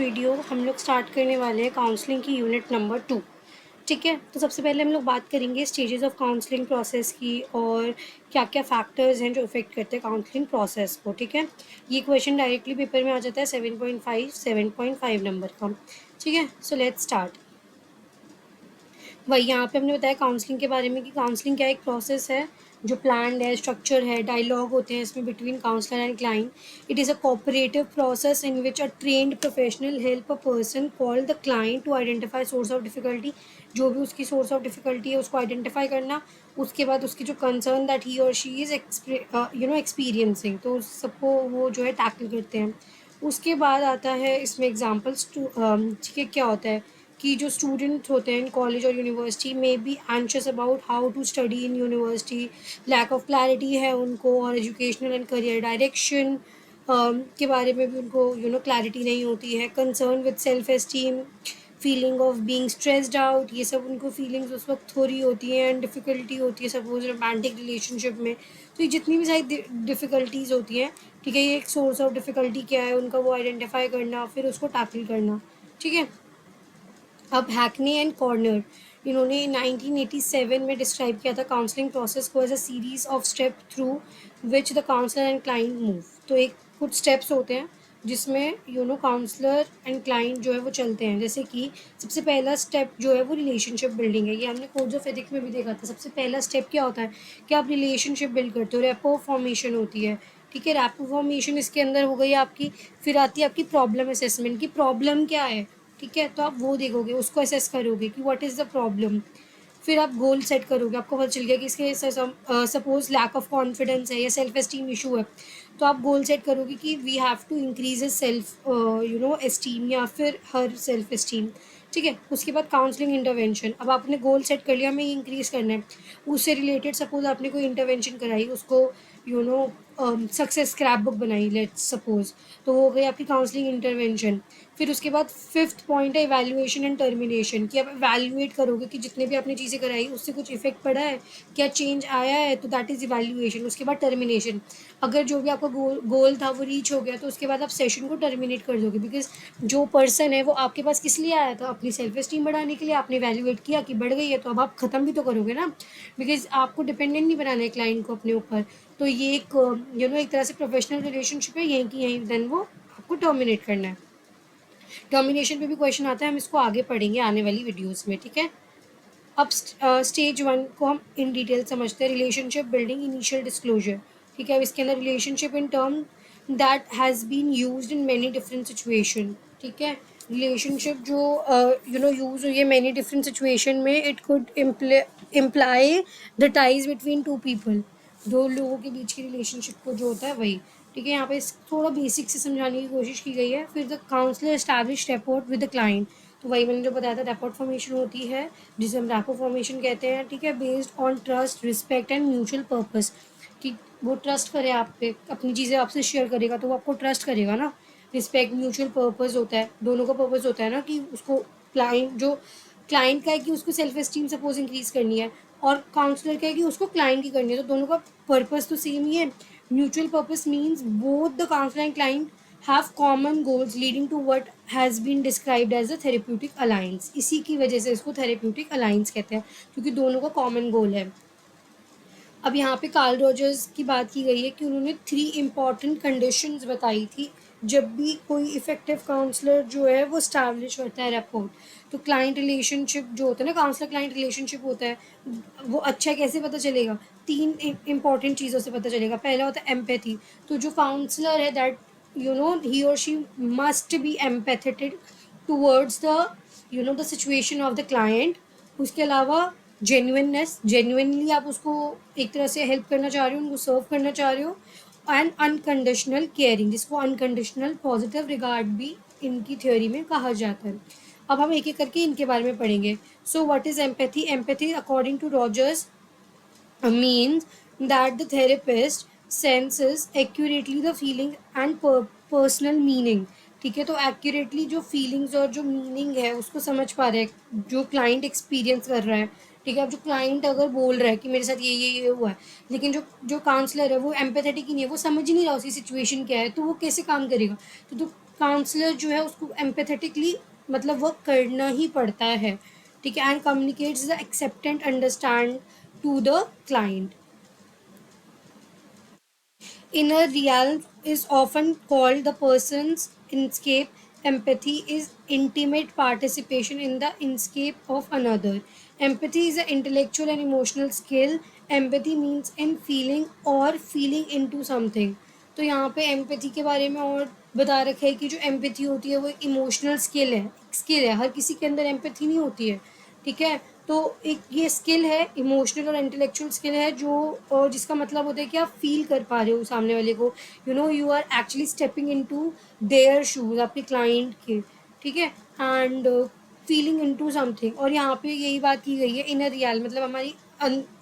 Video हम लोग start करने वाले हैं काउंसलिंग की यूनिट नंबर 2। ठीक है, तो सबसे पहले हम लोग बात करेंगे स्टेजेस ऑफ काउंसलिंग प्रोसेस की और क्या क्या फैक्टर्स हैं जो इफेक्ट करते हैं काउंसलिंग प्रोसेस को। ठीक है, ये क्वेश्चन डायरेक्टली पेपर में आ जाता है 7.5 नंबर का। ठीक है, सो लेट्स स्टार्ट। वही यहाँ पे हमने बताया काउंसलिंग के बारे में कि काउंसलिंग क्या एक प्रोसेस है जो प्लान्ड है, स्ट्रक्चर है, डायलॉग होते हैं इसमें between counsellor and client. It is a cooperative process in which a trained professional help a person called the client to identify source of difficulty. जो भी उसकी सोर्स ऑफ डिफिकल्टी है उसको आइडेंटिफाई करना, उसके बाद उसकी जो concern that he or she is experiencing, तो सबको वो जो है टैकल करते हैं। उसके बाद आता है इसमें एग्जाम्पल्स टू। ठीक है, क्या होता है कि जो स्टूडेंट होते हैं इन कॉलेज और यूनिवर्सिटी में be anxious about how to study in university, lack of clarity है उनको, और एजुकेशनल एंड करियर डायरेक्शन के बारे में भी उनको क्लैरिटी नहीं होती है। Concern with self esteem, feeling of being stressed out, ये सब उनको फीलिंग्स उस वक्त थोड़ी होती हैं। एंड डिफ़िकल्टी होती है सपोज रोमांटिक रिलेशनशिप में। तो ये जितनी भी सारी डिफ़िकल्टीज़ होती हैं, ठीक है, ये एक सोर्स ऑफ डिफ़िकल्टी क्या है उनका, वो आइडेंटिफाई करना, फिर उसको टैकल करना। ठीक है, अब हैकने एंड कॉर्नर, इन्होंने 1987 में डिस्क्राइब किया था काउंसलिंग प्रोसेस को as a series of step through which the counsellor and client move. तो एक कुछ स्टेप्स होते हैं जिसमें काउंसलर एंड क्लाइंट जो है वो चलते हैं। जैसे कि सबसे पहला स्टेप जो है वो रिलेशनशिप बिल्डिंग है। ये हमने कोड्स ऑफ एथिक्स में भी देखा था। सबसे पहला स्टेप क्या होता है कि आप रिलेशनशिप बिल्ड करते हो, रेपो फॉर्मेशन होती है। ठीक है, रेपो फॉर्मेशन इसके अंदर हो गई आपकी। फिर आती है आपकी प्रॉब्लम असेसमेंट की प्रॉब्लम क्या है। ठीक है, तो आप वो देखोगे, उसको असेस करोगे कि व्हाट इज़ द प्रॉब्लम। फिर आप गोल सेट करोगे, आपको पता चल गया कि इसके सपोज लैक ऑफ कॉन्फिडेंस है या सेल्फ एस्टीम इशू है, तो आप गोल सेट करोगे कि we have to increase self esteem या फिर हर सेल्फ एस्टीम। ठीक है, उसके बाद काउंसलिंग इंटरवेंशन। अब आपने गोल सेट कर लिया, हमें ये इंक्रीज़ करना है, उससे रिलेटेड सपोज आपने कोई इंटरवेंशन कराई, उसको सक्सेस स्क्रैप बुक बनाई लेट्स सपोज, तो वो हो गई आपकी काउंसलिंग इंटरवेंशन। फिर उसके बाद फिफ्थ पॉइंट है इवैल्यूएशन एंड टर्मिनेशन, कि आप इवैल्यूएट करोगे कि जितने भी आपने चीज़ें कराई उससे कुछ इफेक्ट पड़ा है, क्या चेंज आया है, तो दैट इज़ इवैल्यूएशन। उसके बाद टर्मिनेशन, अगर जो भी आपका गोल था वो रीच हो गया तो उसके बाद आप सेशन को टर्मिनेट कर दोगे, बिकॉज जो पर्सन है वो आपके पास किस लिए आया था, अपनी सेल्फ एस्टीम बढ़ाने के लिए। आपने इवैल्यूएट किया कि बढ़ गई है, तो अब आप ख़त्म भी तो करोगे ना, बिकॉज आपको डिपेंडेंट नहीं बनाना है क्लाइंट को अपने ऊपर। तो ये एक एक तरह से प्रोफेशनल रिलेशनशिप है, यहीं की यहीं देन वो आपको टर्मिनेट करना है। टर्मिनेशन पे भी क्वेश्चन आता है, हम इसको आगे पढ़ेंगे आने वाली वीडियोस में। ठीक है, अब स्टेज 1 को हम इन डिटेल समझते हैं, रिलेशनशिप बिल्डिंग इनिशियल डिस्क्लोजर। ठीक है, अब इसके अंदर relationship in term that has been used in many different situation. ठीक है, रिलेशनशिप जो यूज़ हुई है मैनी डिफरेंट सिचुएशन में, it could imply the ties between two people, दो लोगों के बीच की रिलेशनशिप को जो होता है वही। ठीक है, यहाँ पे थोड़ा बेसिक से समझाने की कोशिश की गई है। फिर the counsellor establish rapport with the client, तो वही मैंने जो बताया था, रैपोर्ट फॉर्मेशन होती है जिसे हम रैपो फॉर्मेशन कहते हैं। ठीक है, based on trust, respect and mutual purpose, कि वो ट्रस्ट करे आप पे, अपनी चीज़ें आपसे शेयर करेगा तो वो आपको ट्रस्ट करेगा ना। रिस्पेक्ट, म्यूचुअल पर्पस होता है, दोनों का पर्पस होता है ना कि उसको क्लाइंट का है कि उसको सेल्फ एस्टीम सपोज इंक्रीज करनी है, और काउंसलर का है कि उसको क्लाइंट की करनी है, तो दोनों का पर्पस तो सेम ही है। Mutual purpose means both the counsellor and client have common goals leading to what has been described as a therapeutic alliance. इसी की वजह से इसको थेरेप्यूटिक अलायंस कहते हैं, क्योंकि दोनों का कॉमन गोल है। अब यहाँ पे कार्ल रॉजर्स की बात की गई है कि उन्होंने 3 इम्पॉर्टेंट कंडीशंस बताई थी जब भी कोई इफेक्टिव काउंसलर जो है वो स्टैब्लिश करता है रैपोर्ट। तो क्लाइंट रिलेशनशिप जो होता है ना, काउंसलर क्लाइंट रिलेशनशिप होता है, वो अच्छा कैसे पता चलेगा, 3 इम्पॉर्टेंट चीज़ों से पता चलेगा। पहला होता है एम्पैथी, तो जो काउंसलर है that he or she must be empathetic towards the the situation of the client. उसके अलावा जेन्युइननेस, जेन्युइनली आप उसको एक तरह से हेल्प करना चाह रहे हो, उनको सर्व करना चाह रहे हो। एंड अनकंडीशनल केयरिंग, जिसको अनकंडीशनल पॉजिटिव रिगार्ड भी इनकी थ्योरी में कहा जाता है। अब हम एक एक करके इनके बारे में पढ़ेंगे। So what is empathy? Empathy according to Rogers means that the therapist senses accurately the feeling and personal meaning। ठीक है, तो एक्यूरेटली जो फीलिंग्स और जो मीनिंग है उसको समझ पा रहे हैं जो क्लाइंट एक्सपीरियंस कर रहा है। ठीक है, अब जो क्लाइंट अगर बोल रहा है कि मेरे साथ ये हुआ है, लेकिन जो जो काउंसलर है वो एम्पैथेटिक ही नहीं है, वो समझ ही नहीं रहा उसकी सिचुएशन क्या है, तो वो कैसे काम करेगा। तो काउंसलर जो है उसको एम्पैथेटिकली मतलब वर्क करना ही पड़ता है, ठीक है, and communicates the accept and understand to the client. Inner realm is often called the person's inscape. Empathy is intimate participation in the inscape of another. Empathy is an intellectual and emotional skill. Empathy means in feeling or feeling into something. तो यहाँ पे empathy के बारे में और बता रखा है कि जो एम्पैथी होती है वो एक इमोशनल स्किल है, हर किसी के अंदर एम्पैथी नहीं होती है, ठीक है. तो एक ये स्किल है, इमोशनल और इंटेलेक्चुअल स्किल है, जो और जिसका मतलब होता है कि आप फील कर पा रहे हो सामने वाले को, you are actually stepping into their shoes, आपके क्लाइंट के, ठीक है, एंड फीलिंग इनटू समथिंग. और यहाँ पे यही बात की गई है, इनर रियल मतलब हमारी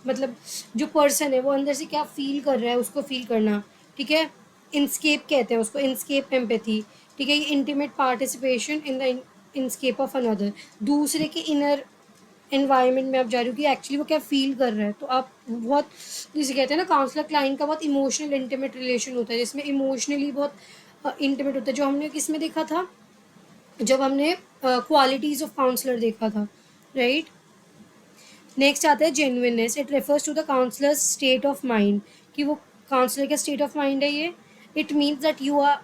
मतलब जो पर्सन है वो अंदर से क्या फील कर रहा है उसको फील करना, ठीक है. इंस्केप कहते हैं उसको, इंस्केप एम्पैथी, ठीक है. ये intimate participation in the inscape of another, दूसरे के इनर एनवायरनमेंट में आप जा रहे हो कि एक्चुअली वो क्या फील कर रहा है. तो आप बहुत, जिसे कहते हैं ना, काउंसलर क्लाइंट का बहुत इमोशनल इंटीमेट रिलेशन होता है, जिसमें इमोशनली बहुत इंटीमेट होता है, जो हमने किस में देखा था, जब हमने क्वालिटीज़ ऑफ काउंसलर देखा था, राइट. नेक्स्ट आता है genuineness. It refers to the counsellor's state of mind, कि वो काउंसलर का स्टेट ऑफ माइंड है ये. It means that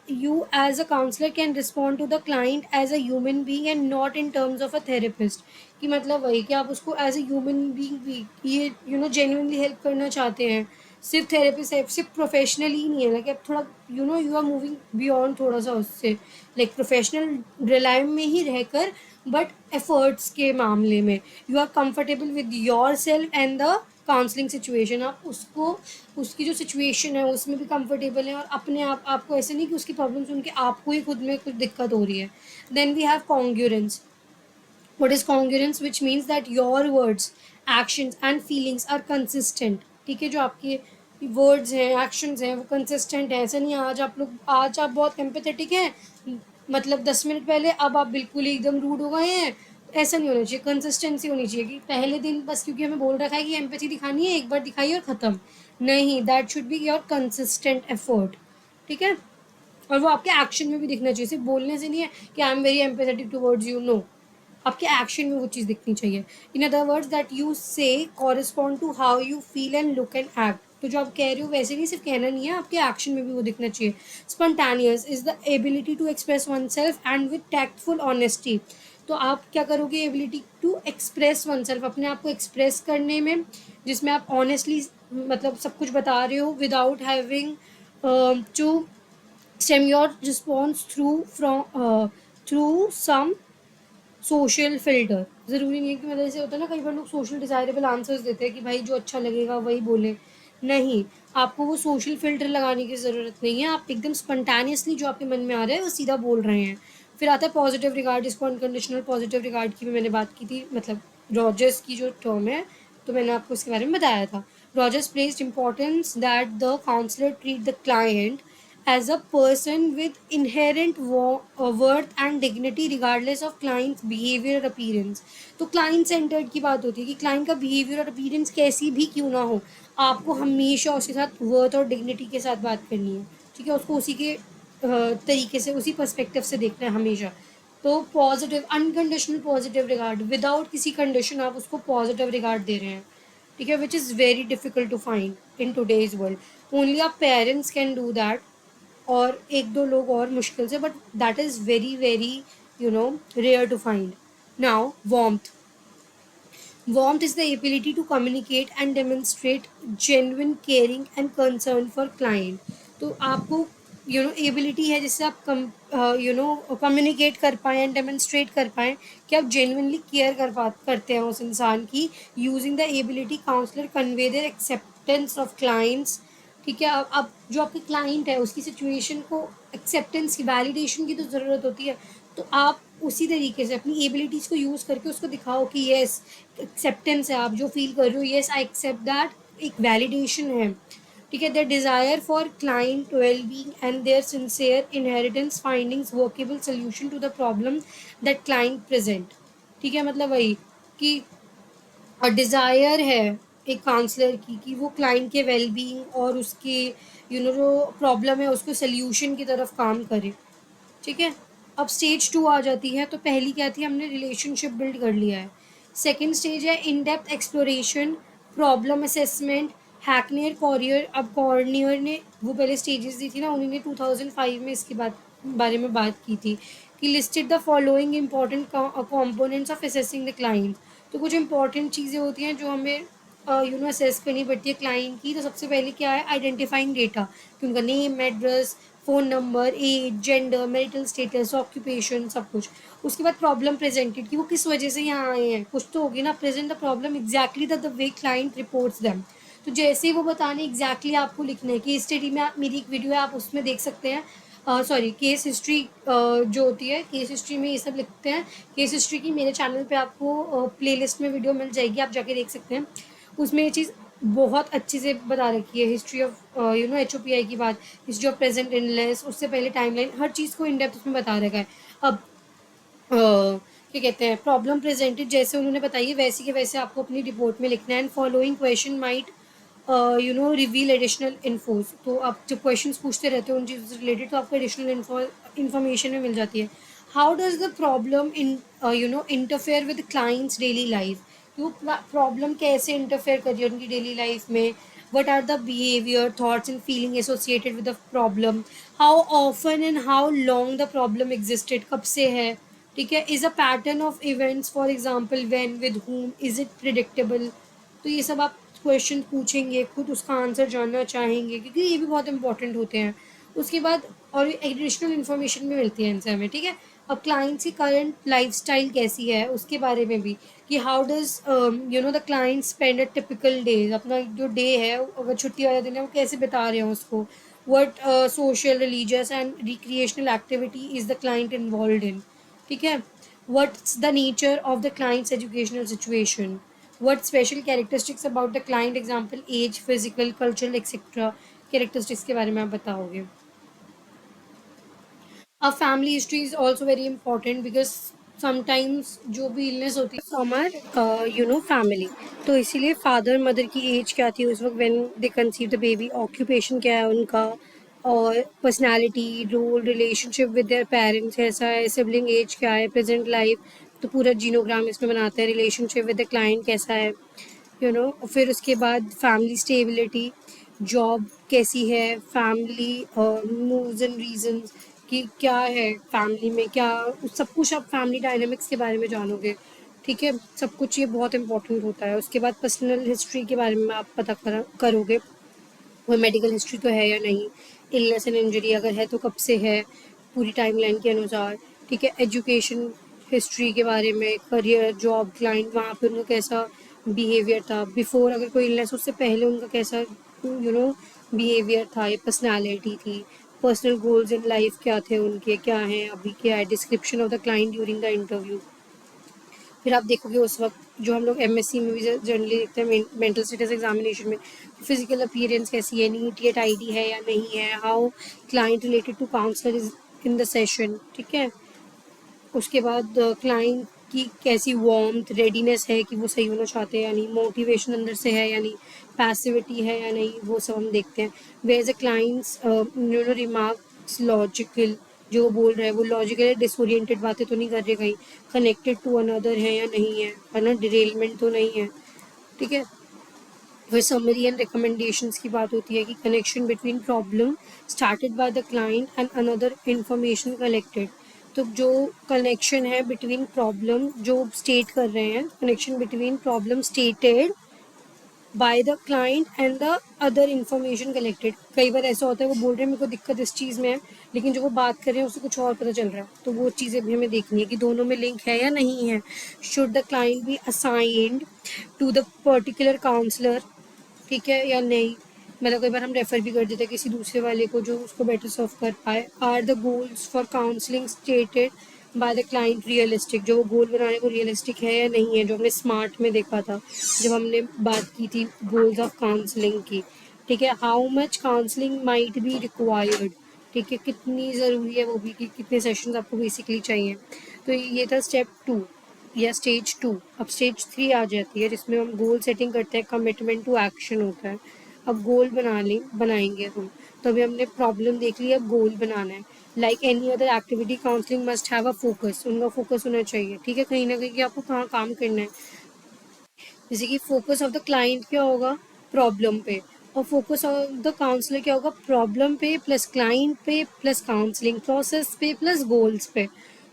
you as a counselor can respond to the client as a human being and not in terms of a therapist. कि मतलब वही कि आप उसको एज ए ह्यूमन बीइंग भी ये जेन्युइनली हेल्प करना चाहते हैं, सिर्फ थेरेपिस्ट है, सिर्फ प्रोफेशनली ही नहीं है, लाइक आप थोड़ा यू आर मूविंग बियॉन्ड थोड़ा सा उससे, लाइक प्रोफेशनल रिलाइम में ही रहकर, बट एफर्ट्स के मामले में you are comfortable with your self and the counselling situation. आप उसको उसकी जो सिचुएशन है उसमें भी कंफर्टेबल है, और अपने आप आपको ऐसे नहीं कि उसकी प्रॉब्लम सुन के आपको ही खुद में कुछ दिक्कत हो रही है. Then we have congruence. What is congruence? Which means that your words, actions and feelings are consistent. ठीक है, जो आपके वर्ड्स हैं, एक्शंस हैं, वो कंसिस्टेंट है. ऐसा नहीं आज आप बहुत एम्पैथेटिक हैं, मतलब 10 मिनट पहले अब आप बिल्कुल ही एकदम रूड हो गए हैं. ऐसा नहीं होना चाहिए, कंसिस्टेंसी होनी चाहिए कि पहले दिन बस क्योंकि हमें बोल रखा है कि एम्पैथी दिखानी है, एक बार दिखाइए और ख़त्म. नहीं, that should be your consistent effort, ठीक है. और वो आपके एक्शन में भी दिखना चाहिए, सिर्फ बोलने से नहीं है कि I am very empathetic towards you. No, आपके एक्शन में वो चीज़ दिखनी चाहिए. In other words that you say correspond to how you feel and look and act. तो जो आप कह रहे हो वैसे नहीं, सिर्फ कहना नहीं है, आपके एक्शन में भी वो दिखना चाहिए. Spontaneous is the ability to express oneself and with tactful honesty. तो आप क्या करोगे, ability to express oneself, अपने आप को एक्सप्रेस करने में, जिसमें आप ऑनेस्टली मतलब सब कुछ बता रहे हो without having to stem your response through some social filter. ज़रूरी नहीं है कि मतलब ऐसे होता है ना, कई बार लोग सोशल डिज़ायरेबल आंसर्स देते हैं कि भाई जो अच्छा लगेगा वही बोले. नहीं, आपको वो सोशल फिल्टर लगाने की ज़रूरत नहीं है. आप एकदम स्पॉन्टेनियसली जो आपके मन में आ रहा है वो सीधा बोल रहे हैं. फिर आता है पॉजिटिव रिगार्ड. इसको अनकंडीशनल पॉजिटिव रिगार्ड की भी मैंने बात की थी, मतलब रॉजर्स की जो टर्म है, तो मैंने आपको इसके बारे में बताया था. Rogers placed importance that the counsellor treat the client as a person with inherent worth and dignity regardless of client's behavior or appearance. तो client centered की बात होती है कि client का behavior और appearance कैसी भी क्यों ना हो, आपको हमेशा उसके साथ worth और dignity के साथ बात करनी है, ठीक है. उसको उसी के तरीके से, उसी पर्सपेक्टिव से देखना है हमेशा. तो positive unconditional positive regard, without किसी कंडीशन आप उसको पॉजिटिव रिगार्ड दे रहे हैं, ठीक है, which is very difficult to find in today's world. Only आप पेरेंट्स कैन डू दैट, और एक दो लोग और मुश्किल से, but that is very very rare to find. Now warmth is the ability to communicate and demonstrate genuine caring and concern for client. तो आपको एबिलिटी है जिससे आप कम्युनिकेट कर पाएँ एंड डेमोन्स्ट्रेट कर पाएँ कि आप जेन्युइनली केयर करते हैं उस इंसान की. Using the ability counsellor convey their acceptance of clients, ठीक है. अब जो आपके क्लाइंट है उसकी सिचुएशन को एक्सेप्टेंस की, वैलिडेशन की तो ज़रूरत होती है. तो आप उसी तरीके से अपनी एबिलिटीज़ को यूज़ करके उसको दिखाओ कि येस एक्सेप्टेंस है, आप जो फील कर रहे हो, येस आई एक्सेप्ट दैट, एक वैलिडेशन है, ठीक है. Their desire for client well being and their sincere inheritance findings workable solution to the problem that client present, ठीक है. मतलब वही कि और डिज़ायर है एक काउंसलर की कि वो क्लाइंट के वेलबींग और उसके जो प्रॉब्लम है उसको सल्यूशन की तरफ काम करे. ठीक है। अब स्टेज 2 आ जाती है, तो पहली क्या थी, हमने रिलेशनशिप बिल्ड कर लिया है। सेकंड स्टेज है in depth exploration, problem assessment, Hackney Cormier. अब कॉर्नियर ने वो पहले स्टेजेस दी थी ना, उन्होंने 2005 में इसकी बारे में बात की थी कि listed the following important components of assessing the client. तो कुछ इंपॉर्टेंट चीज़ें होती हैं जो हमें असेस करनी पड़ती है क्लाइंट की। तो सबसे पहले क्या है, आइडेंटिफाइंग डेटा, कि उनका name, address, phone number, age, gender, marital status, occupation, सब कुछ। उसके बाद प्रॉब्लम प्रेजेंटेड, कि वो किस वजह से यहाँ आए हैं, कुछ तो होगी ना। Present the problem exactly the way client reports them. तो जैसे ही वो बताने एग्जैक्टली आपको लिखना है। कि स्टडी में आप, मेरी एक वीडियो है, आप उसमें देख सकते हैं। सॉरी, केस हिस्ट्री जो होती है, केस हिस्ट्री में ये सब लिखते हैं। केस हिस्ट्री की मेरे चैनल पे आपको प्लेलिस्ट में वीडियो मिल जाएगी, आप जाके देख सकते हैं। उसमें ये चीज़ बहुत अच्छे से बता रखी है, हिस्ट्री ऑफ HOPI की बात, हिस्ट्री ऑफ प्रेजेंट इनलेस, उससे पहले टाइमलाइन, हर चीज़ को इन डेप्थ उसमें बता रखा है। अब क्या कहते हैं, प्रॉब्लम प्रेजेंटेड जैसे उन्होंने बताई है वैसे के वैसे आपको अपनी रिपोर्ट में लिखना है। And following question might reveal additional infos. तो आप जब क्वेश्चंस पूछते रहते हो उन चीज़ों से रिलेटेड, तो आपको एडिशनल इन्फॉर्मेशन में मिल जाती है। How does the problem interfere with clients daily life. तो प्रॉब्लम कैसे इंटरफेयर कर रही है उनकी डेली लाइफ में। What are the behaviour, thoughts and feeling associated with the problem. How often and how long the problem existed, कब से है। ठीक है। Is a pattern of events, for example when, with whom, is it predictable. तो ये सब आप question पूछेंगे, खुद उसका आंसर जानना चाहेंगे, क्योंकि ये भी बहुत इंपॉर्टेंट होते हैं। उसके बाद और एडिशनल इन्फॉर्मेशन भी मिलती है इनसे हमें। ठीक है। अब क्लाइंट्स की करंट लाइफस्टाइल कैसी है उसके बारे में भी, कि how does the client spend a typical days, अपना जो डे है, अगर छुट्टी वाला दिन है, वो कैसे बिता रहे हैं उसको। What social, religious and recreational activity is the client involve in. ठीक है। What's the nature of the client's educational situation? What special characteristics about the client, example age, physical, cultural, etc. characteristics के बारे में आप बताओगे। अब family history is also very important, because sometimes जो भी इलनेस होती है फ्रॉम आर फैमिली। तो इसीलिए फादर मदर की एज क्या थी उस वक्त when they conceive the baby, occupation क्या है उनका, और personality, role, relationship with their parents कैसा है, सिबलिंग एज क्या है, प्रेजेंट लाइफ। तो पूरा जीनोग्राम इसमें बनाते हैं। रिलेशनशिप विद द क्लाइंट कैसा है, फिर उसके बाद फैमिली स्टेबिलिटी, जॉब कैसी है, फैमिली मूव्स एंड रीजंस, कि क्या है फैमिली में, क्या सब कुछ आप फैमिली डायनामिक्स के बारे में जानोगे। ठीक है। सब कुछ ये बहुत इंपॉर्टेंट होता है। उसके बाद पर्सनल हिस्ट्री के बारे में आप पता करोगे, कोई मेडिकल हिस्ट्री तो है या नहीं, इलनेस एंड इंजरी अगर है तो कब से है, पूरी टाइमलाइन के अनुसार। ठीक है। एजुकेशन हिस्ट्री के बारे में, करियर, जॉब, क्लाइंट, वहाँ पे उनका कैसा बिहेवियर था बिफोर, अगर कोई इलनेस उससे पहले उनका कैसा बिहेवियर था, ये पर्सनैलिटी थी। पर्सनल गोल्स इन लाइफ क्या थे उनके, क्या हैं अभी, क्या है, description of the client during the interview. फिर आप देखोगे उस वक्त जो हम लोग MSc में भी जनरली देखते हैं, मेंटल स्टेटस एग्जामिनेशन में, फिजिकल अपीयरेंस कैसी है, नीट येट ID है या नहीं है, how client related to counsellor is in the session. ठीक है। उसके बाद क्लाइंट की कैसी वार्मथ, रेडीनेस है, कि वो सही होना चाहते हैं या नहीं, मोटिवेशन अंदर से है या नहीं, पैसिविटी है या नहीं, वो सब हम देखते हैं। Where as a clients remarks logical, जो वो बोल रहे हैं वो लॉजिकल है, डिसोरिएंटेड बातें तो नहीं कर रहे कहीं, कनेक्टेड टू अनदर है या नहीं है ना, डिरेलमेंट तो नहीं है। ठीक है। फिर समरी एंड रिकमेंडेशंस की बात होती है, कि connection between problem started by the client and another information collected. तो जो कनेक्शन है बिटवीन प्रॉब्लम जो स्टेट कर रहे हैं, connection between problem stated by the client and the other information collected. कई बार ऐसा होता है वो बोल रहे हैं मेरे को दिक्कत इस चीज़ में है, लेकिन जो वो बात कर रहे हैं उसे कुछ और पता चल रहा है। तो वो चीज़ें भी हमें देखनी है कि दोनों में लिंक है या नहीं है। Should the client be assigned to the particular counsellor, ठीक है या नहीं। मतलब कई बार हम रेफर भी कर देते हैं किसी दूसरे वाले को जो उसको बेटर सर्व कर पाए। Are the goals for counselling stated by the client realistic, जो वो गोल बनाने को रियलिस्टिक है या नहीं है, जो हमने स्मार्ट में देखा था जब हमने बात की थी गोल्स ऑफ काउंसलिंग की। ठीक है। How much counselling might be required, ठीक है, कितनी ज़रूरी है वो भी, कि कितने सेशंस आपको बेसिकली चाहिए। तो ये था स्टेप 2 या स्टेज 2। अब स्टेज 3 आ जाती है जिसमें हम गोल सेटिंग करते हैं, कमिटमेंट टू एक्शन होता है। अब गोल बनाएंगे हम, तो अभी हमने प्रॉब्लम देख ली, अब गोल बनाना है। Like any other activity counselling must have a focus, उनका फोकस होना चाहिए, ठीक है, कहीं ना कहीं कि आपको कहाँ काम करना है। जैसे कि फोकस ऑफ द क्लाइंट क्या होगा, प्रॉब्लम पे, और फोकस ऑफ द काउंसलर क्या होगा, प्रॉब्लम पे प्लस क्लाइंट पे प्लस काउंसलिंग प्रोसेस पे प्लस गोल्स पे।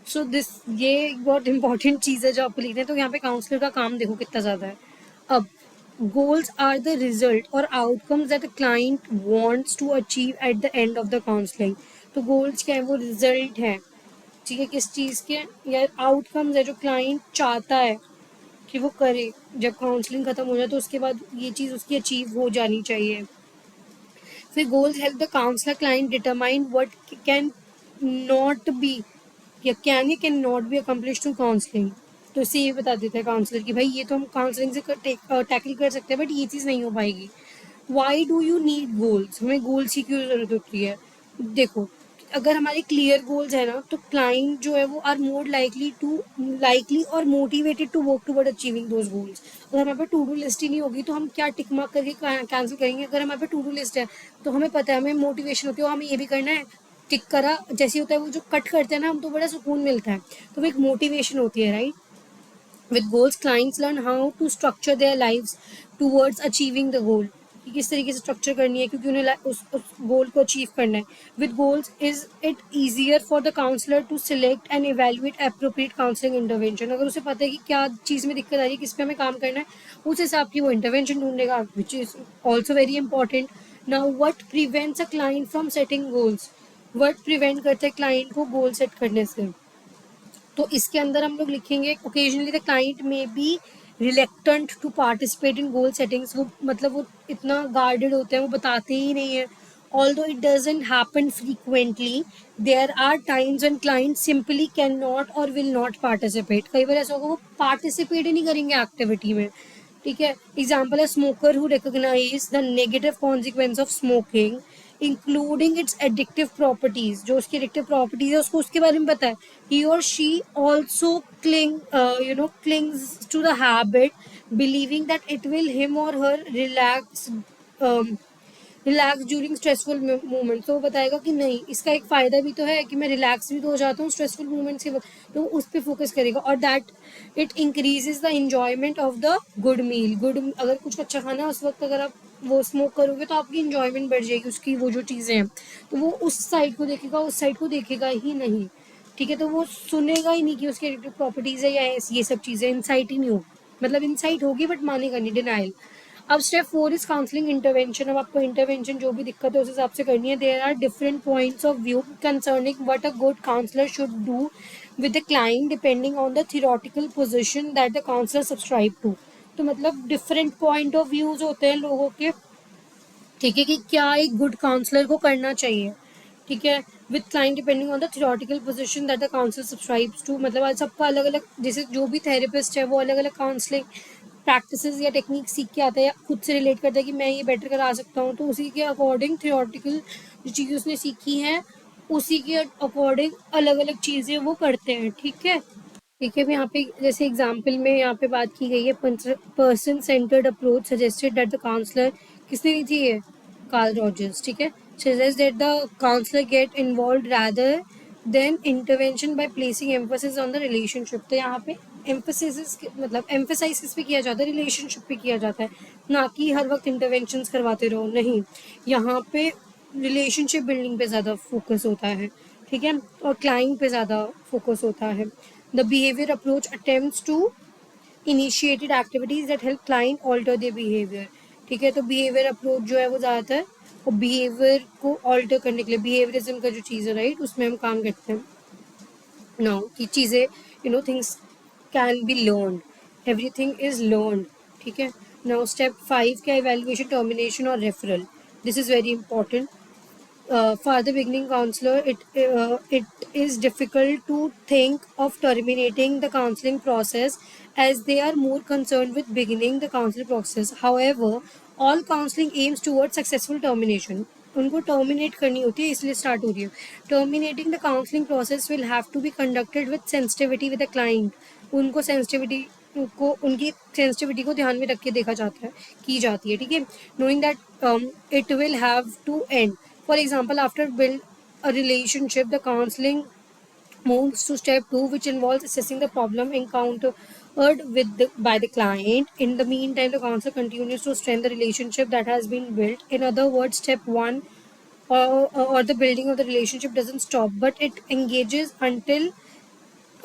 सो दिस, ये बहुत इंपॉर्टेंट चीज़ है जो आपको लिखना है। तो यहाँ पे काउंसलर का काम देखो कितना ज़्यादा है। अब गोल्स आर द रिजल्ट और outcomes that the client wants to achieve at the end of the counselling. तो गोल्स क्या है, वो रिजल्ट है, ठीक है, किस चीज़ के, या आउटकम्स है जो क्लाइंट चाहता है कि वो करे। जब काउंसलिंग खत्म हो जाए तो उसके बाद ये चीज़ उसकी अचीव हो जानी चाहिए। फिर goals help the counsellor client determine what can not be, या can not be accomplish through counselling. तो इससे ये बता देता है काउंसलर कि भाई ये तो हम काउंसलिंग से टैकल कर सकते हैं बट ये चीज़ नहीं हो पाएगी। Why do you need goals, हमें गोल्स की क्यों ज़रूरत होती है। देखो, अगर हमारे क्लियर गोल्स है ना तो क्लाइंट जो है वो आर मोर लाइकली और motivated to work toward achieving those goals. अगर हमारे पे टू डू लिस्ट ही नहीं होगी तो हम क्या टिक मार्क करके कैंसिल करेंगे। अगर हमारे पे टू डू लिस्ट है तो हमें पता है, हमें मोटिवेशन होती है, हमें ये भी करना है, टिक करा, जैसे होता है वो जो कट करते हैं ना हम, तो बड़ा सुकून मिलता है, तो वो एक मोटिवेशन होती है, right. With goals, clients learn how to structure their lives towards achieving the goal. कि किस तरीके से स्ट्रक्चर करनी है क्योंकि उन्हें उस गोल को अचीव करना है। With goals is it easier for the counsellor to select and evaluate appropriate counselling intervention. अगर उसे पता है कि क्या चीज़ में दिक्कत आ रही है, किस पे हमें काम करना है, उस हिसाब की वो इंटरवेंशन ढूंढेगा, which is also very important. Now what prevents a client from setting goals, what prevent करते हैं क्लाइंट को गोल सेट करने से। तो इसके अंदर हम लोग लिखेंगे occasionally the client may be reluctant to participate in goal settings. वो मतलब वो इतना गार्डेड होते हैं, वो बताते ही नहीं है। Although it doesn't happen frequently, there are times when client simply can not or will not participate. कई बार ऐसा होगा वो पार्टिसिपेट ही नहीं करेंगे एक्टिविटी में, ठीक है। एग्जाम्पल है smoker who recognise the negative consequence of smoking including its addictive properties. जो उसकी एडिक्टिव प्रॉपर्टीज है उसको उसके बारे में पता है। He or she also clings to the habit believing that it will him or her relax during stressful moment. तो वो बताएगा कि नहीं, इसका एक फ़ायदा भी तो है कि मैं रिलैक्स भी तो हो जाता हूँ स्ट्रेसफुल मोमेंट्स के वक्त, तो उस पर फोकस करेगा। और that it increases the enjoyment of the good meal. अगर कुछ अच्छा खाना है उस वक्त अगर आप वो स्मोक करोगे तो आपकी इंजॉयमेंट बढ़ जाएगी, उसकी वो जो चीज़ें हैं, तो वो उस साइड को देखेगा, उस साइड को देखेगा ही नहीं, ठीक है। तो वो सुनेगा ही नहीं कि उसकी एडिक्टिव प्रॉपर्टीज़ है या ये सब चीज़ें, इंसाइट ही नहीं होगी, मतलब इंसाइट होगी बट मानेगा नहीं, डिनाइल। अब स्टेप 4 इज काउंसलिंग इंटरवेंशन। अब आपको इंटरवेंशन जो भी दिक्कत है उस हिसाब से करनी है। There are different points of view concerning what a good counsellor should do with the client depending on the theoretical position that the counsellor subscribe to. तो मतलब डिफरेंट पॉइंट ऑफ व्यूज होते हैं लोगों के, ठीक है, कि क्या एक गुड काउंसलर को करना चाहिए, ठीक है, with client depending on the theoretical position that the counsellor subscribes to. मतलब आज सबका अलग अलग, जैसे जो भी थेरेपिस्ट है वो अलग अलग काउंसलिंग प्रैक्टिसेस या टेक्निक सीख के आता है या खुद से रिलेट करता है कि मैं ये बेटर करा सकता हूँ, तो उसी के अकॉर्डिंग थियोरेटिकल जो चीज़ें उसने सीखी हैं उसी के अकॉर्डिंग अलग अलग चीज़ें वो करते हैं, ठीक है। ठीक है, अब यहाँ पे जैसे एग्जाम्पल में यहाँ पे बात की गई है person centred approach suggested that the counsellor, किसने दी थी ये, कार्ल रॉजर्स, ठीक है, suggest that the counsellor get involve rather than intervention by placing emphasis on the relationship. तो यहाँ पे एम्फोसिस मतलब एम्फोसाइज किस पे किया जाता है, रिलेशनशिप पे किया जाता है, ना कि हर वक्त इंटरवेंशंस करवाते रहो, नहीं, यहाँ पे रिलेशनशिप बिल्डिंग पे ज़्यादा फोकस होता है, ठीक है, और क्लाइंट पे ज़्यादा फोकस होता है। The behaviour approach attempts to initiated activities that help client alter their behaviour, ठीक है। तो बिहेवियर अप्रोच जो है वो ज़्यादातर और बिहेवियर को ऑल्टर करने के लिए, बिहेवियरिज्म का जो चीज़ है, राइट, उसमें हम काम करते हैं। नाउ की चीज़ें, things can be learn, everything is learn, ठीक है। नाउ स्टेप 5 क्या, इवेल्युएशन, टर्मिनेशन और referral. This is very important. For the beginning counselor, it is difficult to think of terminating the counseling process as they are more concerned with beginning the counseling process. However, all counseling aims towards successful termination. उनको terminate करनी होती है इसलिए start हो रही है। Terminating the counselling process will have to be conducted with sensitivity with the client. उनको sensitivity को, उनकी सेंसिटिविटी को ध्यान में रख के देखा जाता है, की जाती है, ठीक है। Knowing that it will have to end For example, after build a relationship, the counseling moves to step 2, which involves assessing the problem encountered by the client. In the meantime, the counselor continues to strengthen the relationship that has been built. In other words, step 1 or the building of the relationship doesn't stop, but it engages until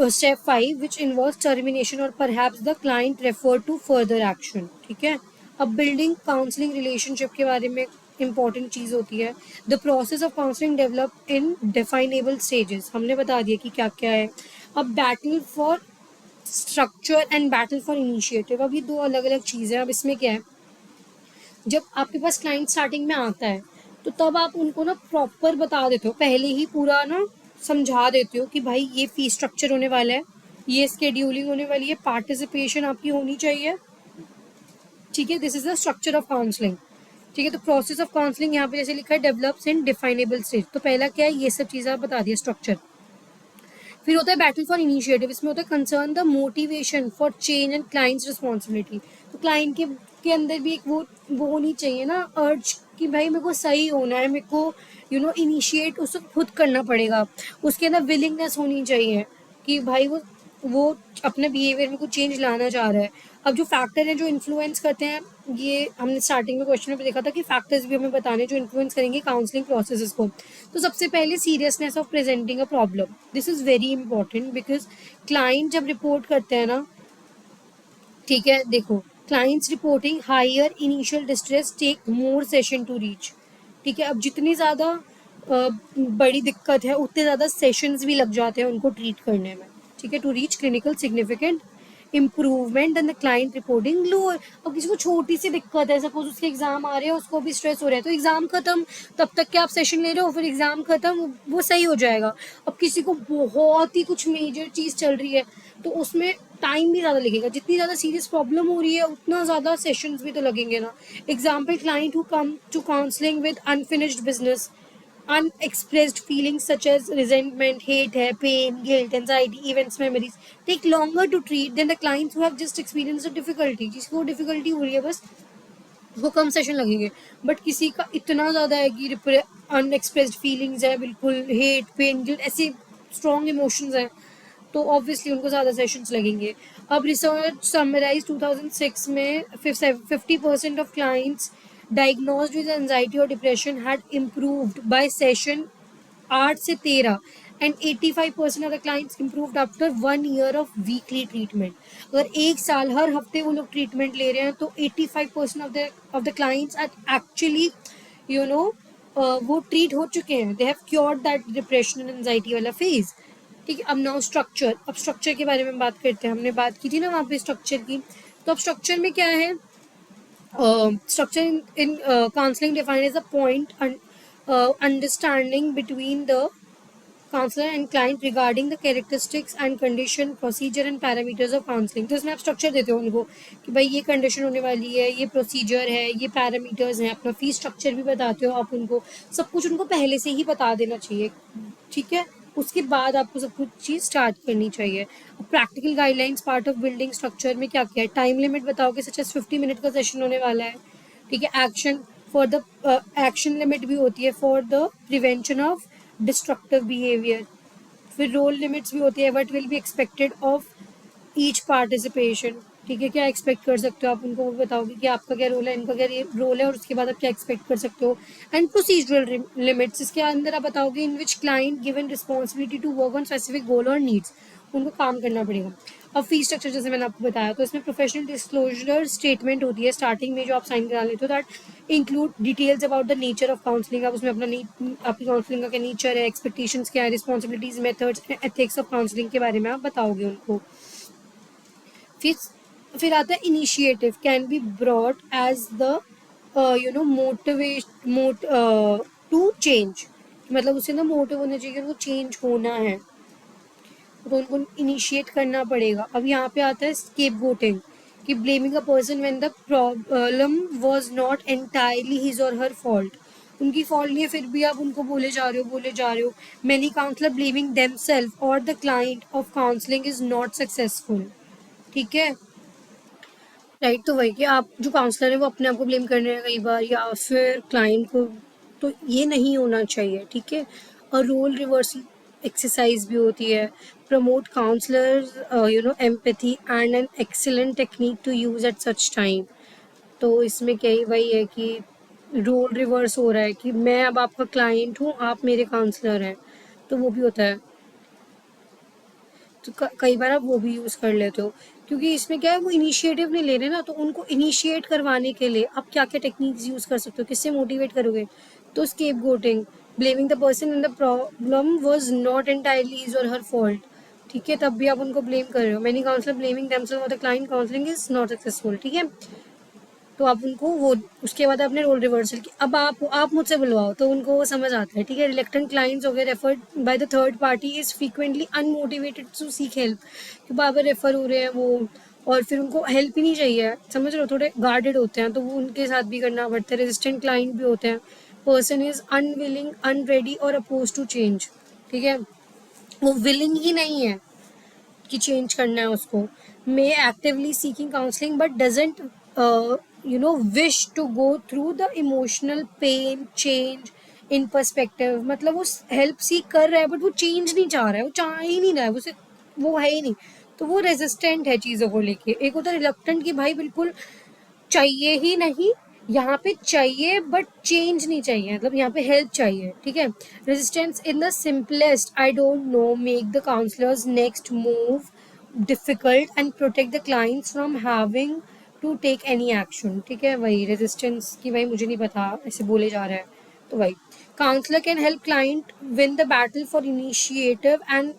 step 5, which involves termination or perhaps the client referred to further action. ठीक है. अब building counselling relationship के बारे में important चीज़ होती है. The process of counselling develop in definable stages. हमने बता दिया कि क्या क्या है. अब battle for structure and battle for initiative. अब ये दो अलग अलग चीज़ें हैं. अब इसमें क्या है, जब आपके पास क्लाइंट स्टार्टिंग में आता है तो तब आप उनको ना प्रॉपर बता देते हो, पहले ही पूरा ना समझा देते हो कि भाई ये फी स्ट्रक्चर होने वाला है, ये स्केड्यूलिंग होने वाली है, पार्टिसिपेशन आपकी होनी चाहिए. ठीक है, this is the structure of counselling. ठीक है, तो प्रोसेस ऑफ काउंसलिंग यहाँ पे जैसे लिखा है डेवलप्स इन डिफाइनेबल स्टेज. तो पहला क्या है, ये सब चीज़ें आप बता दिए, स्ट्रक्चर. फिर होता है बैटल फॉर इनिशिएटिव. इसमें होता है concern the motivation for change and clients responsibility. तो क्लाइंट के अंदर भी एक वो होनी चाहिए ना अर्ज कि भाई मेरे को सही होना है, मेरे को इनिशिएट उसको खुद करना पड़ेगा. उसके अंदर विलिंगनेस होनी चाहिए कि भाई वो अपने बिहेवियर में कुछ चेंज लाना चाह रहा है. अब जो फैक्टर हैं जो इन्फ्लुएंस करते हैं, ये हमने स्टार्टिंग में क्वेश्चन में देखा था कि फैक्टर्स भी हमें बताने जो इन्फ्लुएंस करेंगे काउंसलिंग प्रोसेस को. तो सबसे पहले seriousness of presenting a problem. This is very important because client जब रिपोर्ट करते हैं ना, ठीक है, देखो clients reporting higher initial distress take more session to reach. ठीक है, अब जितनी ज़्यादा बड़ी दिक्कत है उतने ज़्यादा सेशंस भी लग जाते हैं उनको ट्रीट करने में. ठीक है, to reach clinical significant improvement and the client reporting lower. अब किसी को छोटी सी दिक्कत है, सपोज उसके एग्जाम आ रहे हैं, उसको भी स्ट्रेस हो रहा है, तो एग्जाम खत्म तब तक के आप सेशन ले रहे हो, फिर एग्जाम खत्म वो सही हो जाएगा. अब किसी को बहुत ही कुछ मेजर चीज़ चल रही है तो उसमें टाइम भी ज़्यादा लगेगा. जितनी ज़्यादा सीरियस प्रॉब्लम हो रही है उतना ज़्यादा सेशंस भी तो लगेंगे ना. Example, client who come to counselling with unfinished business, unexpressed feelings such as resentment, hate, pain, guilt, anxiety, events, memories take longer to treat than the clients who have just experienced a difficulty. जिसको difficulty हो रही है बस वो कम session लगेंगे. But किसी का इतना ज़्यादा है कि अनएक्सप्रेस्ड फीलिंग्स है, बिल्कुल हेट, पेन, गिल्ट, ऐसे स्ट्रॉन्ग इमोशंस हैं, तो ऑब्वियसली उनको ज़्यादा सेशंस लगेंगे. अब रिसर्च समराइज 2006 में 50% of clients diagnosed with anxiety or depression had improved by session 8 से 13 and 85% of the clients improved after 1 year of weekly treatment. अगर एक साल हर हफ्ते वो लोग ट्रीटमेंट ले रहे हैं तो 85% of the clients are actually वो ट्रीट हो चुके हैं. They have cured that depression and anxiety वाला फेज. ठीक है, अब नाउ स्ट्रक्चर. अब स्ट्रक्चर के बारे में बात करते हैं. हमने बात की थी ना वहाँ पे स्ट्रक्चर की. तो अब स्ट्रक्चर में क्या है, structure in counseling defined as a point understanding between the counselor and client regarding the characteristics and condition, procedure and parameters of counseling. तो इसमें आप स्ट्रक्चर देते हो उनको कि भाई ये कंडीशन होने वाली है, ये प्रोसीजर है, ये पैरामीटर्स हैं, अपना फीस स्ट्रक्चर भी बताते हो आप उनको. सब कुछ उनको पहले से ही बता देना चाहिए. ठीक है, उसके बाद आपको सब कुछ चीज़ स्टार्ट करनी चाहिए. Practical guidelines part of building structure में क्या क्या है, टाइम लिमिट बताओगे सच एज 50 मिनट का सेशन होने वाला है. ठीक है, action for the action limit भी होती है for the prevention of destructive behaviour. फिर रोल लिमिट्स भी होती है, what will be expected of each participation. ठीक है, क्या एक्सपेक्ट कर सकते हो आप, उनको बताओगे कि आपका क्या रोल है, इनका क्या रोल है, और उसके बाद आप क्या एक्सपेक्ट कर सकते हो. एंड प्रोसीजरल लिमिट्स, इसके अंदर आप बताओगे in which client given responsibility to work on specific goal और नीड्स, उनको काम करना पड़ेगा. अब फीस स्ट्रक्चर जैसे मैंने आपको बताया, तो इसमें प्रोफेशनल डिस्क्लोजर स्टेटमेंट होती है स्टार्टिंग में जो आप साइन करा लेते हो, that include details about the nature of counselling. आप उसमें अपना आपकी काउंसलिंग का क्या नेचर है, एक्सपेक्टेशंस क्या है, responsibilities, methods, ethics of counselling के बारे में आप बताओगे उनको. फिर आता है initiative can be brought as the motivate to change. मतलब उसे ना मोटिव होना चाहिए, उनको चेंज होना है तो उनको इनिशिएट करना पड़ेगा. अब यहाँ पे आता है स्केपगोटिंग, कि blaming a person when the problem was not entirely his or her fault. उनकी फॉल्ट नहीं है फिर भी आप उनको बोले जा रहे हो. मैनी काउंसलर ब्लेमिंग देमसेल्फ और the client of counselling is not successful. ठीक है, राइट. तो वही कि आप जो काउंसलर है वो अपने आप को ब्लेम कर रहे हैं कई बार, या फिर क्लाइंट को तो ये नहीं होना चाहिए, ठीक है। और रोल रिवर्सल एक्सरसाइज भी होती है, promote counsellors empathy and an excellent technique to use at such time. तो इसमें क्या ही वही है कि रोल रिवर्स हो रहा है कि मैं अब आपका क्लाइंट हूँ, आप मेरे काउंसलर हैं, तो वो भी होता है। तो कई बार आप वो भी यूज़ कर लेते हो, क्योंकि इसमें क्या है वो इनिशिएटिव नहीं ले रहे ना, तो उनको इनिशिएट करवाने के लिए आप क्या क्या टेक्निक्स यूज़ कर सकते हो, किससे मोटिवेट करोगे। तो scapegoating, blaming the person in the problem was not entirely his or her fault, ठीक है, तब भी आप उनको ब्लेम कर रहे हो। Many counsellor blaming themselves for the client counselling is not successful, ठीक है। तो आप उनको वो, उसके बाद आपने रोल रिवर्सल की, अब आप मुझसे बुलवाओ तो उनको वो समझ आता है, ठीक है। रिलेक्टेंट क्लाइंट्स हो गए referred by the third party is frequently unmotivated to seek help, कि बार बार रेफर हो रहे हैं वो, और फिर उनको हेल्प ही नहीं चाहिए, समझ रहे हो, थोड़े गार्डेड होते हैं, तो वो उनके साथ भी करना पड़ता है। रेजिस्टेंट क्लाइंट भी होते हैं, पर्सन इज अनविलिंग अनरेडी और अपोज टू चेंज, ठीक है, वो विलिंग ही नहीं है कि चेंज करना है उसको। May actively seeking counselling but doesn't wish to go through the emotional pain change in perspective, मतलब वो हेल्प सीख कर रहा है बट वो चेंज नहीं चाह रहा है, वो चाह ही नहीं रहा है, उसे वो है ही नहीं, तो वो रेजिस्टेंट है चीज़ों को लेके। एक होता है रिलक्टेंट कि भाई बिल्कुल चाहिए ही नहीं, यहाँ पे चाहिए बट चेंज नहीं चाहिए, मतलब यहाँ पे हेल्प चाहिए, ठीक है। Resistance in the simplest I don't know make the counsellors next move difficult and protect the clients from having to take any action, ठीक है। वही रेजिस्टेंस की, भाई मुझे नहीं पता, ऐसे बोले जा रहा है, तो वही counselor can help client win the battle for initiative and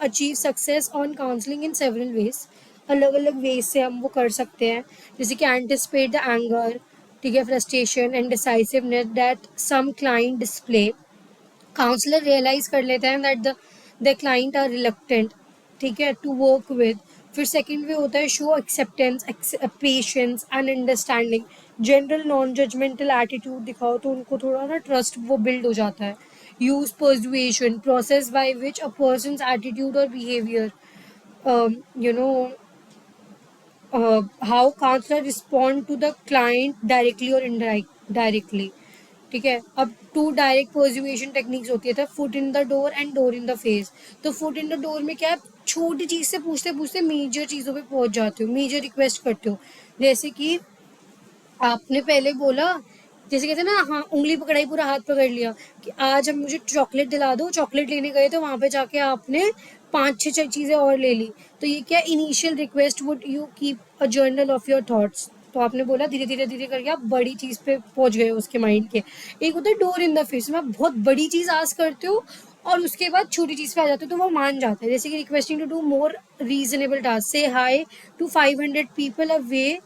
achieve success on counseling in several ways। अलग अलग वेज से हम वो कर सकते हैं, जैसे कि एंटिसिपेट द एंगर, ठीक है, frustration and decisiveness that some client display. Counsellor realise कर लेते हैं that the client are reluctant, ठीक है, टू वर्क विद। फिर सेकंड वे होता है show acceptance patience and understanding, general non judgemental attitude दिखाओ तो उनको थोड़ा ना ट्रस्ट वो बिल्ड हो जाता है। Use persuasion process by which a person's attitude और behaviour, you know how counsellor respond to the client directly और इनडायरेक्टली, ठीक है। अब टू डायरेक्ट पर्सुएशन टेक्निक्स होती है, foot in the door and door in the face. तो foot in the door में क्या है, छोटी चीज से पूछते पूछते मेजर चीजों पे पहुंच जाते हो, मेजर रिक्वेस्ट करते हो, जैसे कि आपने पहले बोला, जैसे कहते हैं ना, हाँ उंगली पकड़ाई पूरा हाथ पकड़ लिया, कि आज अब मुझे चॉकलेट दिला दो, चॉकलेट लेने गए तो वहां पे जाके आपने पांच छह चीजें और ले ली, तो ये क्या initial request, would you keep a journal of your thoughts. तो आपने बोला धीरे धीरे धीरे करके आप बड़ी चीज पे पहुंच गए हो उसके माइंड के। एक होता है डोर इन द फेस में आप बहुत बड़ी चीज आस्क करते हो और उसके बाद छोटी चीज पे आ जाते हो, तो वो मान जाता है, जैसे कि requesting to do more reasonable task, say hi to 500 people away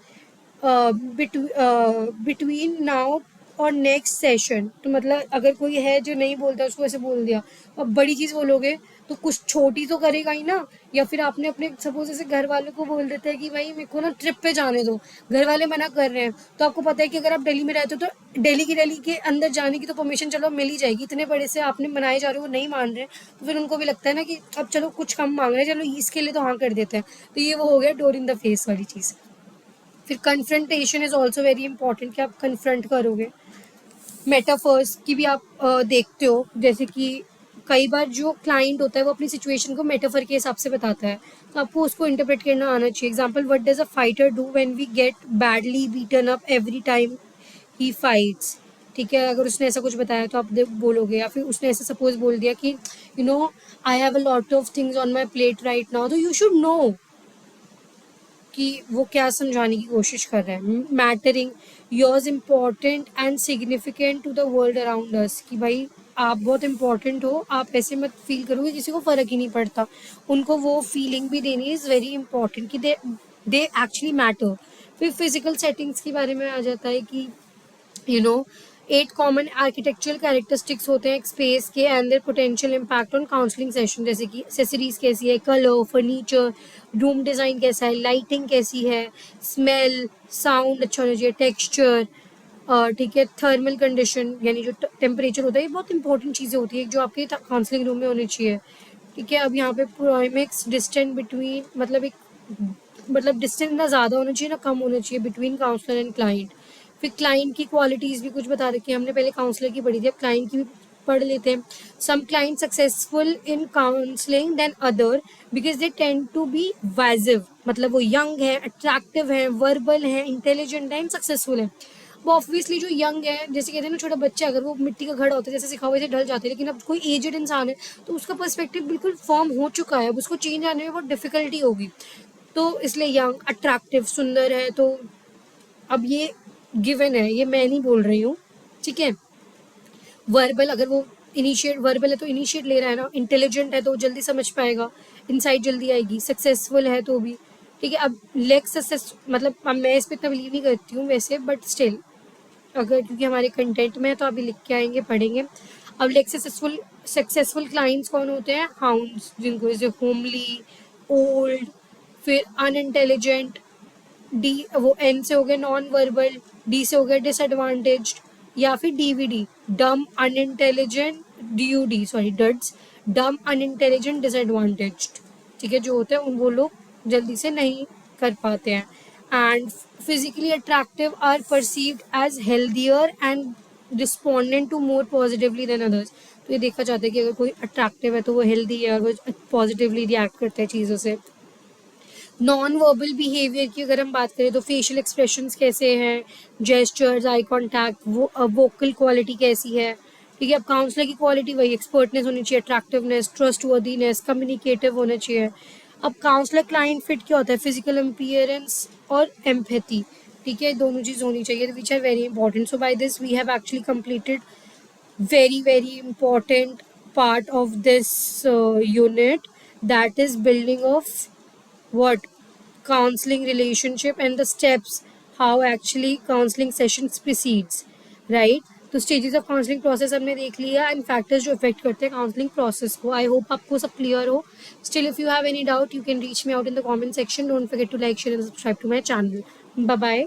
between now और नेक्स्ट सेशन। तो मतलब अगर कोई है जो नहीं बोलता उसको ऐसे बोल दिया, अब बड़ी चीज बोलोगे तो कुछ छोटी तो करेगा ही ना। या फिर आपने अपने सपोज ऐसे घर वालों को बोल देते हैं कि भाई मेरे को ना ट्रिप पे जाने दो, घर वाले मना कर रहे हैं, तो आपको पता है कि अगर आप दिल्ली में रहते हो तो दिल्ली के अंदर जाने की तो परमिशन चलो मिल ही जाएगी, इतने बड़े से आपने मनाए जा रहे हो वो नहीं मान रहे, तो फिर उनको भी लगता है ना कि अब चलो कुछ कम मांग रहे हैं, चलो इसके लिए तो हाँ कर देते हैं। तो ये वो हो गया डोर इन द फेस वाली चीज़। फिर confrontation is also very important, कि आप कन्फ्रंट करोगे। मेटाफर्स की भी आप देखते हो, जैसे कि कई बार जो क्लाइंट होता है वो अपनी सिचुएशन को मेटाफर के हिसाब से बताता है, तो आपको उसको इंटरप्रेट करना आना चाहिए। Example, what does a fighter do when we get badly beaten up every time he fights, ठीक है। अगर उसने ऐसा कुछ बताया तो आप बोलोगे, या फिर उसने ऐसा सपोज बोल दिया कि I have a lot of things on my plate right now, तो यू शुड नो कि वो क्या समझाने की कोशिश कर रहा है। Mattering, yours important and significant to the world around us, कि भाई आप बहुत इंपॉर्टेंट हो, आप ऐसे मत फील करोगे किसी को फर्क ही नहीं पड़ता। उनको वो फीलिंग भी देनी इज़ वेरी इंपॉर्टेंट कि दे एक्चुअली मैटर। फिर फिजिकल सेटिंग्स के बारे में आ जाता है कि you know 8 common architectural characteristics होते हैं एक स्पेस के and their potential impact on counselling session, जैसे कि एक्सेसरीज कैसी है, कलर, फर्नीचर, रूम डिज़ाइन कैसा है, लाइटिंग कैसी है, स्मेल, साउंड अच्छा होना चाहिए, टेक्सचर, ठीक है, थर्मल कंडीशन यानी जो टेम्परेचर होता है, ये बहुत इंपॉर्टेंट चीज़ें होती है जो आपके काउंसलिंग रूम में होनी चाहिए, ठीक है। अब यहाँ पे प्रोमिक्स डिस्टेंस बिटवीन, मतलब एक, मतलब डिस्टेंस ना ज़्यादा होना चाहिए ना कम होना चाहिए बिटवीन काउंसलर एंड क्लाइंट। फिर क्लाइंट की क्वालिटीज़ भी कुछ बता रखी है हमने, पहले काउंसलर की पढ़ी थी, अब क्लाइंट की भी पढ़ लेते हैं. Some client successful in counselling then other because they tend to be YAVIS, मतलब वो यंग है, अट्रैक्टिव है, वर्बल है, इंटेलिजेंट है एंड सक्सेसफुल है. वो ऑब्वियसली जो यंग है, जैसे कहते हैं ना छोटा बच्चा, अगर वो मिट्टी का घड़ा होता है जैसे सिखा हुआ वैसे ढल जाते हैं, लेकिन अब कोई एजड इंसान है तो उसका पर्सपेक्टिव बिल्कुल फॉर्म हो चुका है, अब उसको चेंज आने में बहुत डिफिकल्टी होगी. तो इसलिए यंग, अट्रैक्टिव, सुंदर है. तो अब ये गिवन है, ये मैं नहीं बोल रही हूँ, ठीक है. वर्बल, अगर वो इनिशिएट वर्बल है तो इनिशिएट ले रहा है ना. इंटेलिजेंट है तो जल्दी समझ पाएगा, इनसाइट जल्दी आएगी. सक्सेसफुल है तो भी ठीक है. अब लेग सक्सेस, मतलब अब मैं इस पर इतना बिलीव नहीं करती हूँ वैसे, बट स्टिल अगर क्योंकि हमारे कंटेंट में है तो अभी लिख के आएंगे, पढ़ेंगे. अब लेग सक्सेसफुल क्लाइंट्स कौन होते हैं? हाउंड्स, जिनको जैसे होमली, ओल्ड, फिर अनइंटेलिजेंट. डी, वो एन से हो गए नॉन वर्बल, डी से हो गए डिसएडवांटेज्ड, या फिर डीवीडी, डम अनइंटेलिजेंट, डीयूडी सॉरी डड्स, डम अनइंटेलिजेंट डिसएडवांटेज्ड. ठीक है, जो होते हैं उन वो लोग जल्दी से नहीं कर पाते हैं. And physically attractive are perceived as healthier and respondent to more positively than others. तो ये देखा जाता है कि अगर कोई अट्रैक्टिव है तो वो हेल्दी है और वो पॉजिटिवली रिएक्ट करता है चीज़ों से. नॉन वर्बल बिहेवियर की अगर हम बात करें तो फेशियल एक्सप्रेशंस कैसे हैं, जेस्चर्स, आई कॉन्टैक्ट, वो वोकल क्वालिटी कैसी है. ठीक है, अब काउंसलर की क्वालिटी वही एक्सपर्टनेस होनी चाहिए, अट्रैक्टिवनेस, ट्रस्टवर्दीनेस, कम्युनिकेटिव होना चाहिए. अब काउंसलर क्लाइंट फिट क्या होता है? फिजिकल अपीयरेंस और एम्पैथी. ठीक है, दोनों चीज़ होनी चाहिए, which are very important. So by this we have actually completed very important part of this unit, that is building of what? Counseling relationship and the steps how actually counseling sessions proceeds, right? तो stages of counselling process हमने देख लिया and factors जो effect करते हैं counselling process को. I hope आपको सब क्लियर हो. Still if you have any doubt you can reach me out in the comment section. Don't forget to like, share and subscribe to my channel. Bye bye.